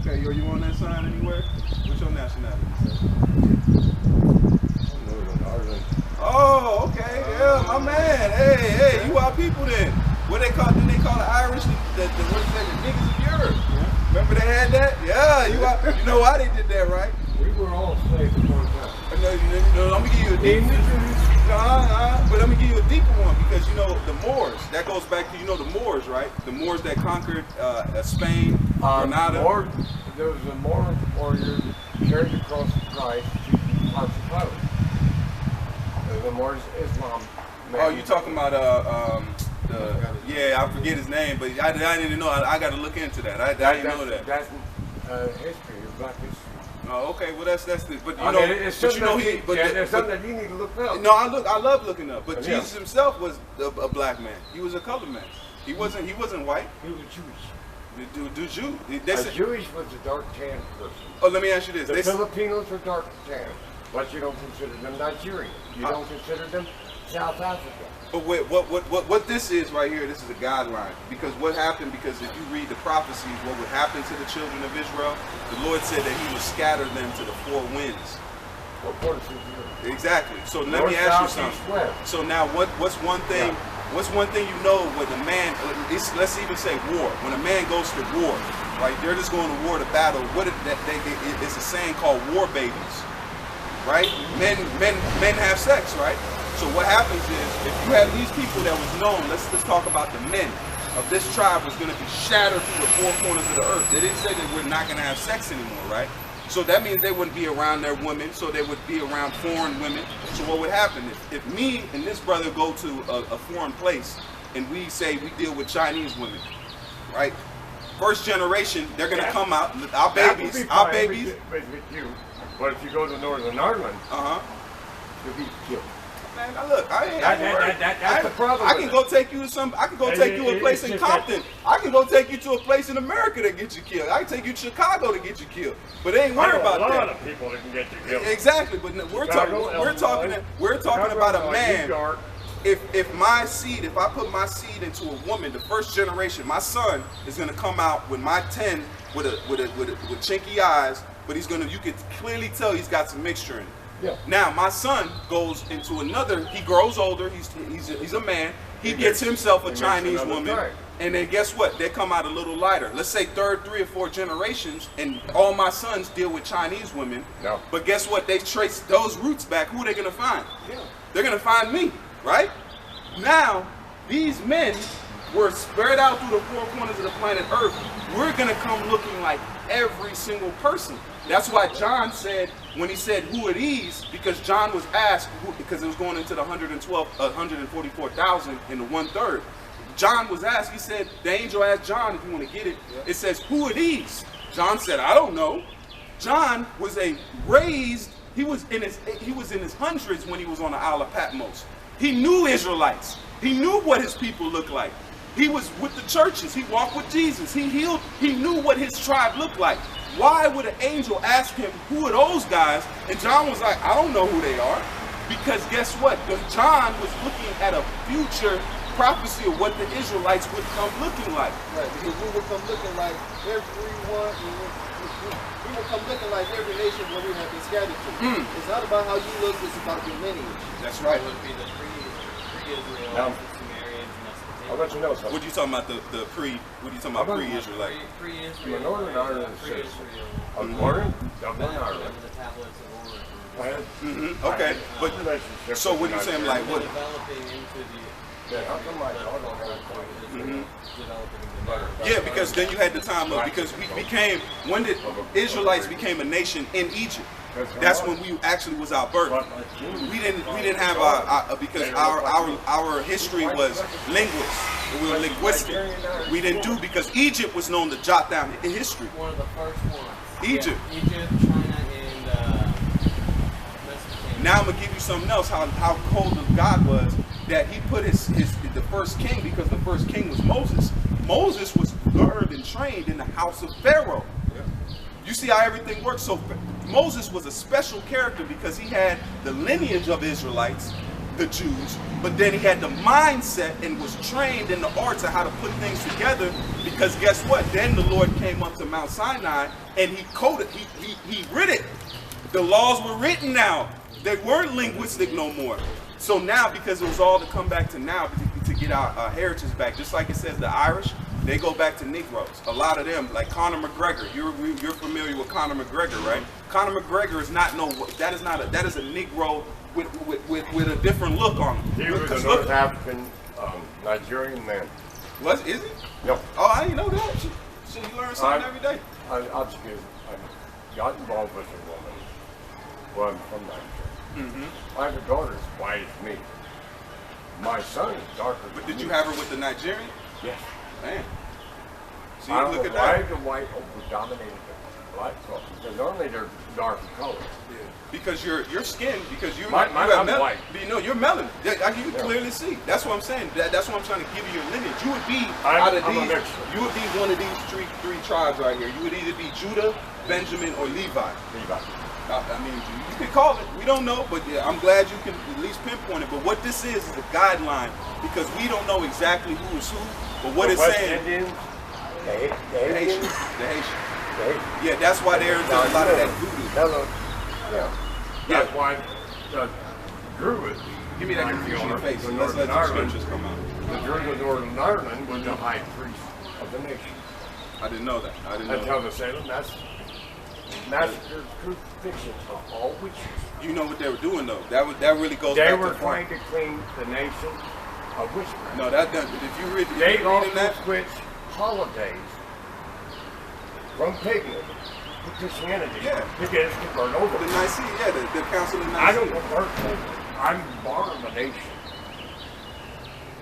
Okay. Are you on that sign anywhere? What's your nationality, sir? Oh, okay. Yeah, my man. Hey, you our people then. What they call? Didn't they call the Irish the niggas of Europe? Yeah. Remember they had that? Yeah, you know why they did that, right? We were all slaves at one time. No, I'm gonna give you a deep but I'm gonna give you a deeper one because you know the Moors. That goes back to the Moors, right? The Moors that conquered Spain, Granada. There was a Moor warrior carried the cross of Christ to Constantinople. The Moors, Islam man. Oh, you talking about yeah, I forget his name, but I didn't know. I got to look into that. I didn't know that. That's history, black history. Oh, okay. Well, that's the. But you I know, mean, it's but you know he. But there's something that you need to look up. No, I love looking up. But Yeah. Jesus himself was a black man. He was a colored man. He wasn't white. He was Jewish. Do Jew? A Jewish was a dark tan person. Oh, let me ask you this. The Filipinos are dark tan, but you don't consider them Nigerian. You don't consider them South Africa. But what this is right here, this is a guideline. Because what happened, because if you read the prophecies, what would happen to the children of Israel, the Lord said that he would scatter them to the four winds. Exactly. So let me ask you something. So now what's one thing, what's one thing you know when a man, let's even say war, when a man goes to war, right, they're just going to war to battle, it's a saying called war babies, right? Men have sex, right? So what happens is, if you have these people that was known, let's talk about the men of this tribe was going to be shattered through the four corners of the earth. They didn't say that we're not going to have sex anymore, right? So that means they wouldn't be around their women, so they would be around foreign women. So what would happen if me and this brother go to a foreign place and we say we deal with Chinese women, right? First generation, they're going to come out, our babies. With you, but if you go to Northern Ireland, you'll be killed. Man, now look, that's the problem. I can go take you to some. I can go take you to a place in Compton. I can go take you to a place in America that get you killed. I can take you to Chicago to get you killed. But they ain't worried about that. A lot of people that can get you killed. Exactly, but we're talking about a man. If my seed, if I put my seed into a woman, the first generation, my son is gonna come out with my 10 with chinky eyes, but he's gonna. You can clearly tell he's got some mixture in it. Yeah. Now my son goes into another. He grows older. He's a man. He gets himself a Chinese woman, and then guess what? They come out a little lighter. Let's say third, 3 or 4 generations, and all my sons deal with Chinese women. No. But guess what? They trace those roots back. Who are they gonna find? Yeah. They're gonna find me, right? Now these men were spread out through the four corners of the planet Earth. We're gonna come looking like every single person. That's why John said, when he said, who are these? Because John was asked, because it was going into the 144,000 and the 1/3. John was asked, he said, the angel asked John, if you want to get it, it says, who are these? John said, I don't know. John was he was in his hundreds when he was on the Isle of Patmos. He knew Israelites. He knew what his people looked like. He was with the churches. He walked with Jesus. He healed. He knew what his tribe looked like. Why would an angel ask him, who are those guys? And John was like, I don't know who they are. Because guess what? John was looking at a future prophecy of what the Israelites would come looking like. Right, because we will come looking like everyone, we will come looking like every nation where we have been scattered to. It's not about how you look, it's about your lineage. That's right. It would be the pre-Israel, Now, the Sumerians, and I'll let you know something. What are you talking about, what are you talking about pre-Israelite? pre-Israel. Northern Ireland is pre-Israel. I was born in Dublin, Ireland. The tablets of Order. I had Okay, but relationships so with what are you saying, like what? Developing into the how come my daughter had developing into Yeah, because then you had the time of, because we became, when did Israelites became a nation in Egypt? That's when we actually was our birth. We didn't have our because our history was linguists. We were linguistic. We didn't do, because Egypt was known to jot down history. one of the first ones. Egypt. Yeah, Egypt, China, and Mesopotamia. Now I'm gonna give you something else. How cold of God was, that He put the first king, because the first king was Moses. Moses was learned and trained in the house of Pharaoh. You see how everything works. So Moses was a special character because he had the lineage of Israelites, the Jews, but then he had the mindset and was trained in the arts of how to put things together. Because guess what? Then the Lord came up to Mount Sinai and he coded, he writ it. The laws were written now. They weren't linguistic no more. So now, because it was all to come back to now, to get our heritage back, just like it says the Irish, they go back to Negroes. A lot of them, like Conor McGregor. You're familiar with Conor McGregor, right? Conor McGregor is not that is a Negro with a different look on him. He was a North African Nigerian man. What is he? Yep. Oh, I didn't know that. So you learn something every day. I got involved with a woman. Well, I'm from Nigeria. I have a daughter as white as me. My son is darker. But than did you me. have her with the Nigerian? Yes. Man. See, I don't look know at why that. the white overdominated the black folks. Because normally they're darker color. Because your skin, because you I'm have white. No, you're melanin. You can Yeah. clearly see. That's what I'm saying. That's what I'm trying to give you your lineage. You would be I'm a these. mixture. You would be one of these three tribes right here. You would either be Judah, Benjamin, or Levi. Levi. I mean, you can call it. We don't know, but yeah, I'm glad you can at least pinpoint it. But what this is a guideline because we don't know exactly who is who. But what The it's West saying, Indians, the the Haitians, Haitian. Yeah, that's why they're into a lot of that voodoo. Hello. Yeah. Yeah. That's why the Druids. Give me that like confusion the face. the And let's let Northern the Ireland, scriptures come out. the Druids of Northern Ireland was the high priest of the nation. I didn't know that. I didn't know Until that. the Salem massacre, crucifixion of all witches. You know what they were doing though. That really goes They back were to trying to clean the nation of witchcraft. No, that doesn't. If you read, They reading also that, switched holidays from paganism to Christianity Yeah. to get us to burn over. the Nicene, yeah, the Council of I don't Nicaea. convert over. I'm born of a nation.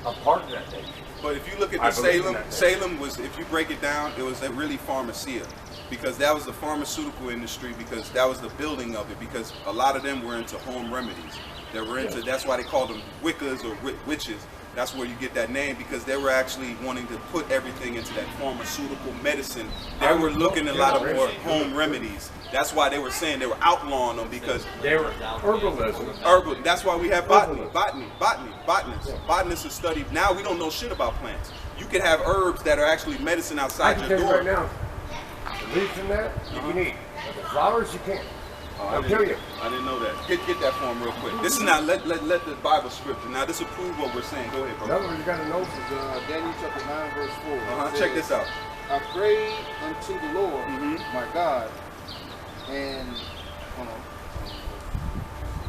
I'm part of that nation. But if you look at I the believe in Salem, that. Salem was, if you break it down, it was a really pharmacia, because that was the pharmaceutical industry, because that was the building of it, because a lot of them were into home remedies. They were into, that's why they called them Wiccas or witches. That's where you get that name, because they were actually wanting to put everything into that pharmaceutical medicine. They were looking at a lot of more home remedies. That's why they were saying they were outlawing them, because They were herbalism. herbal. That's why we have botanists. Botanists are studied. Now we don't know shit about plants. You can have herbs that are actually medicine I outside can your tell you door. right now, the leaves in that you can eat. But the flowers you can't. I I'll didn't- tell you. I didn't know that. Get that for him real quick. This is not let the Bible scripture. Now this will prove what we're saying. Go ahead, In bro. other words, you got to know. Daniel chapter 9, verse 4. It Check says, this out. I prayed unto the Lord, Mhm. my God, and hold on.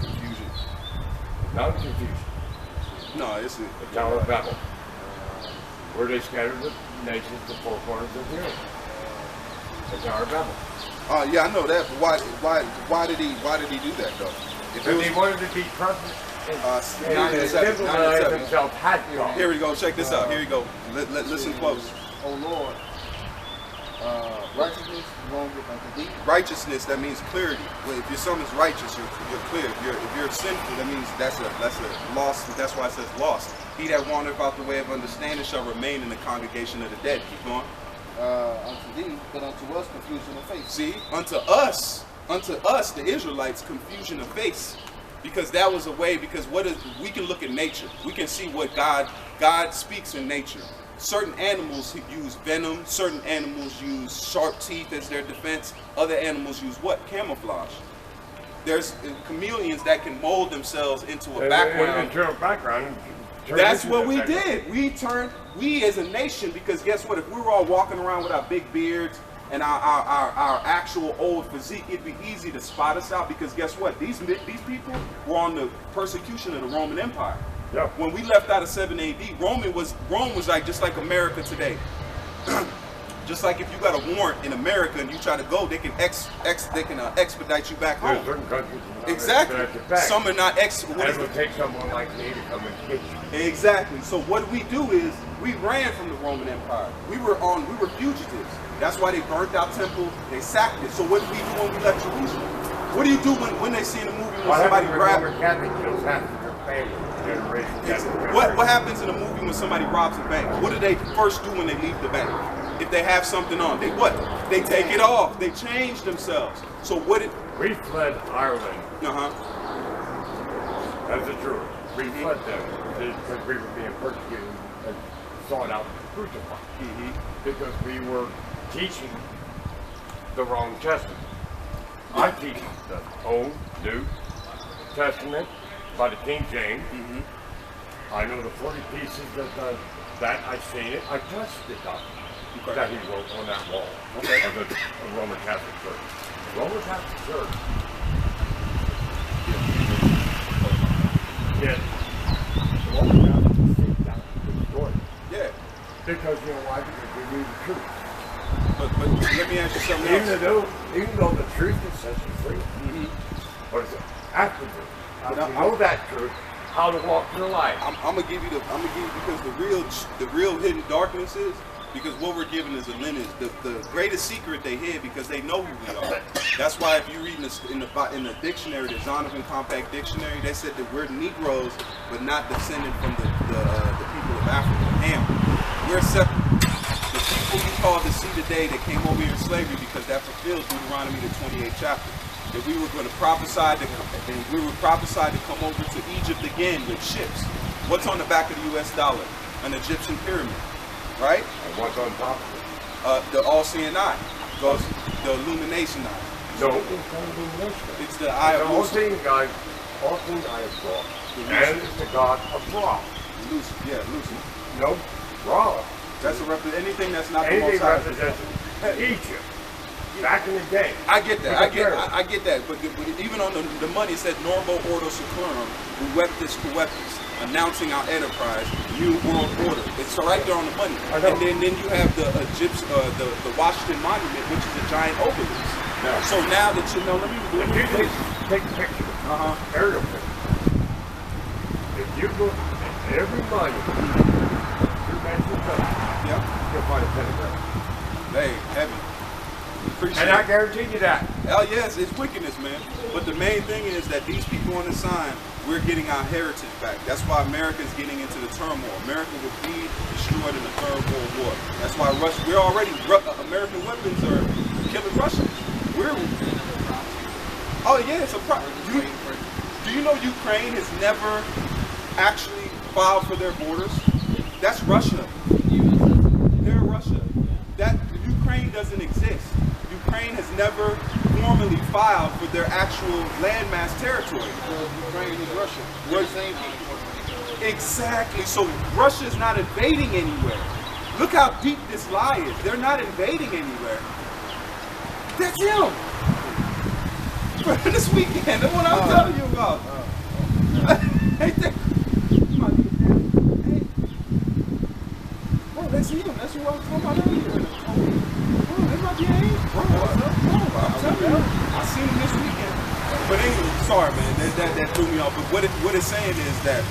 Confusion. Not confusion. No, it's The Tower of Babel, where they scattered the nations to four corners of the earth. The Tower of Babel. yeah, I know that. But why did he do that though? If it Because was, he wanted to be present and nine seven, symbolize 9-7. himself had God. Here we go. Check this out. Here we go. Listen close. O Lord, righteousness belongeth unto thee. Righteousness, that means clarity. Well, if your son is righteous, you're clear. If you're sinful, that means that's a loss. That's why it says lost. He that wandereth out the way of understanding shall remain in the congregation of the dead. Keep going. Unto thee, but unto us confusion of faith. See, unto us, the Israelites, confusion of face. Because that was a way, because we can look at nature. We can see what God speaks in nature. Certain animals use venom, certain animals use sharp teeth as their defense. Other animals use what? Camouflage. There's chameleons that can mold themselves into a background. Into a background. That's what we did. We as a nation, because guess what? If we were all walking around with our big beards and our actual old physique, it'd be easy to spot us out, because guess what? These people were on the persecution of the Roman Empire. Yep. When we left out of 7 AD, Rome was like just like America today. Just like if you got a warrant in America and you try to go, they can expedite you back There's home. certain countries that Exactly. expedite it back. Some are not And it would take someone like me to come and get you. Exactly. So what we do is we ran from the Roman Empire. We were fugitives. That's why they burnt our temple. They sacked it. So what did we do when we left Jerusalem? What do you do when they see in a movie when somebody grabs? Roman Catholic kills half of their family, generation. What happens in a movie when somebody robs a bank? What do they first do when they leave the bank? If they have something on, they what? They take it off. They change themselves. So what did? We fled Ireland as a Jew. We fled them because we were being persecuted and sought out to crucify. Because we were teaching the wrong testament. I teach the Old, New Testament by the King James. I know the 40 pieces that I seen it. I touched the document that he wrote on that wall of the Roman Catholic Church. The Roman Catholic Church. Yes. The Roman Catholic Church down to destroy it. Yeah. Because you know why? Because we knew the truth. But let me ask you something else. Even though the truth will set you free. What is it? After the truth. After you know that truth, how to walk through life. I'm gonna give you because the real hidden darkness is because what we're given is a lineage. The greatest secret they hid because they know who we are. That's why if you read in the dictionary, the Zondervan Compact Dictionary, they said that we're Negroes, but not descended from the people of Africa. Ham. We're separate. The people you call the seed today that came over here in slavery because that fulfills Deuteronomy the 28th chapter. That we were going to prophesy to come over to Egypt again with ships. What's on the back of the U.S. dollar? An Egyptian pyramid, right? And what's on top of it? The all-seeing eye, goes the illumination eye. No. It's the eye of all-seeing eye is Ra. And it's the god of Ra. Lucy. Yeah, Lucy. No, Ra. That's anything that's not the Anything most high. represents Egypt. Back in the day. I get that. I get that. But even on the money, it said Norbo Ordo Seclorum, Hueptis Hueptis, announcing our enterprise, new world order. It's right there on the money. And then you have the Egyptian, the Washington Monument, which is a giant obelisk. Yeah. So now that you know, let me take a picture. Aerial picture. If you look at every monument, you mentioned yeah, you'll find a pentagram. hey, heavy. Appreciate And I guarantee you that. Oh yes, it's wickedness, man. But the main thing is that these people on the sign, we're getting our heritage back. That's why America's getting into the turmoil. America will be destroyed in the Third World War. That's why we're already, American weapons are killing Russians. Oh yeah, it's a problem. Do you know Ukraine has never actually filed for their borders? That's Russia. They're Russia. That Ukraine doesn't exist. Ukraine has never formally filed for their actual landmass territory. Ukraine is Russia. We're the same people. Exactly. So Russia is not invading anywhere. Look how deep this lie is. They're not invading anywhere. That's him. This weekend, the one I'm telling you about. Ain't that? Bro, that's him. That's who I was talking about earlier. Bro, that might be him. Bro, I'm telling you. I seen him this weekend. But anyway, sorry, man. That threw me off. But what it's saying is that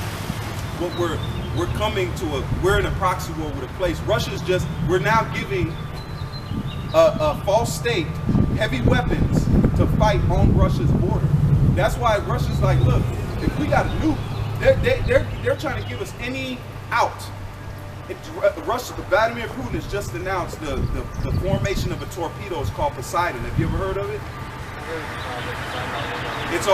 what we're coming to we're in a proxy war with a place. We're now giving a false state heavy weapons to fight on Russia's border. That's why Russia's like, look, if we got a nuke, they're trying to give us any out. Russia, Vladimir Putin has just announced the formation of a torpedo. It's called Poseidon. Have you ever heard of it? It's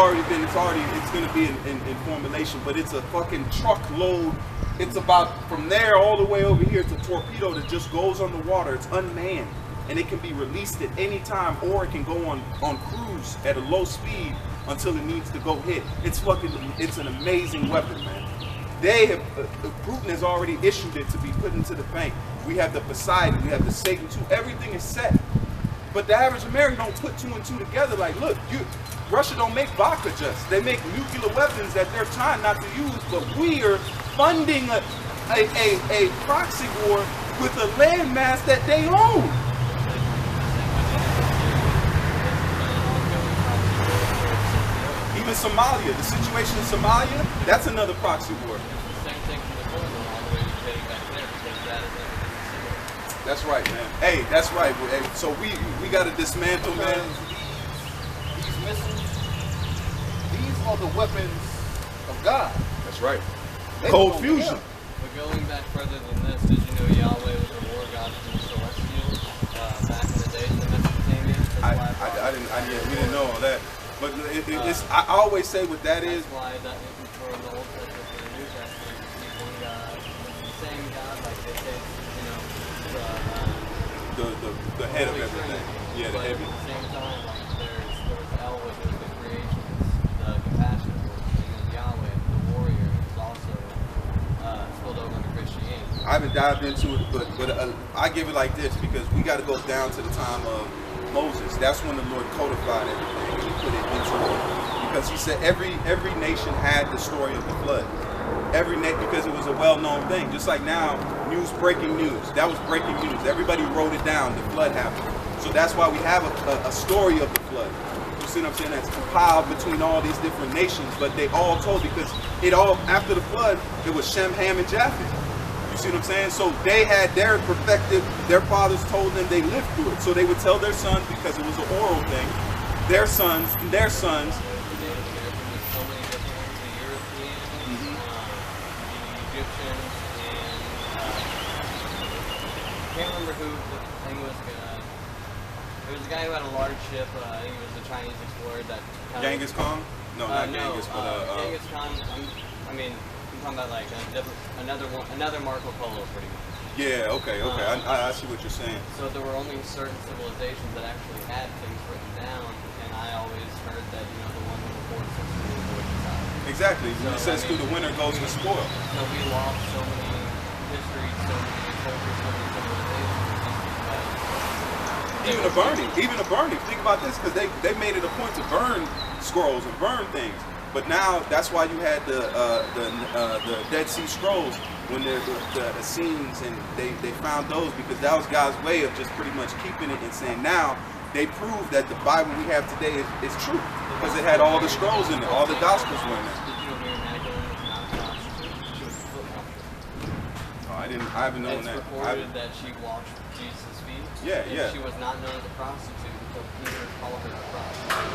going to be in formulation, but it's a fucking truckload. It's about from there all the way over here. It's a torpedo that just goes on the water. It's unmanned, and it can be released at any time, or it can go on cruise at a low speed until it needs to go hit. It's an amazing weapon, man. Putin has already issued it to be put into the bank. We have the Poseidon, we have the Satan 2, everything is set. But the average American don't put two and two together like, look, Russia don't make vodka just. They make nuclear weapons that they're trying not to use, but we are funding a proxy war with a landmass that they own. Even Somalia, the situation in Somalia, that's another proxy war. Same thing from the Cold War all the way to getting back there because that is everything. That's right, man. Hey, that's right. Hey, so we got to dismantle, man. These missiles, these are the weapons of God. That's right. They Cold go fusion. together. But going back further than this, did you know Yahweh was a war god from the Celestials back in the days of Mesopotamia? We didn't know all that. But it's, I always say what that is. That's why that for the Old Testament and the New Testament, you see one God, the same God, like they say, you know, The head of Holy everything. Trinity. Yeah, the But heavy. at the same time, like there's El, which is the creation, the compassion, and Yahweh, the warrior, is also spilled over into Christianity. I haven't dived into it, but I give it like this because we got to go down to the time of Moses. That's when the Lord codified everything and he put it into it. Because he said every nation had the story of the flood. Because it was a well-known thing. Just like now, breaking news. That was breaking news. Everybody wrote it down. The flood happened. So that's why we have a story of the flood. see what I'm saying, that's compiled between all these different nations, but they all told, because it all, after the flood, it was Shem, Ham, and Japheth. You see what I'm saying? So they had their perspective, their fathers told them they lived through it. So they would tell their sons, because it was an oral thing, their sons, and their sons. The Native American was so many different ones, the Europeans, the Egyptians, and I can't remember who the thing was. There was a guy who had a large ship. I think it was the Chinese explorer that. Genghis Khan? No, not Genghis, but Genghis Khan. I mean, I'm talking about like another Marco Polo, pretty much. yeah, okay. I see what you're saying. So there were only certain civilizations that actually had things written down, and I always heard that the one who reports history is the wicked side. Exactly. So, It says through the winter goes the spoil. So we lost so many histories, so many cultures, so many civilizations. Even a burning. Think about this, because they made it a point to burn scrolls and burn things. But now that's why you had the Dead Sea Scrolls when the Essenes, and they found those, because that was God's way of just pretty much keeping it and saying now they prove that the Bible we have today is true, because it had all the scrolls in it, all the Gospels were in there. Did you know Mary Magdalene was not a prostitute? She was a foot washer. Oh, I haven't known It's that. reported that she washed Jesus' feet. Yeah, and yeah. She was not known as a prostitute until Peter called her a prostitute.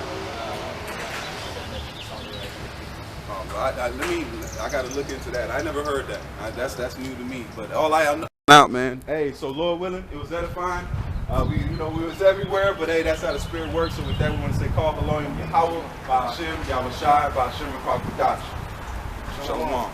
Said that she saw the right people. Oh, well, I gotta look into that. I never heard that. That's new to me. But all I know out, man. Hey, so Lord willing, it was edifying. We was everywhere, but hey, that's how the Spirit works. So with that, we want to say, call Elohim Yahweh, Ba'ashem, Yahweh Shai, Ba'ashem, Shalom.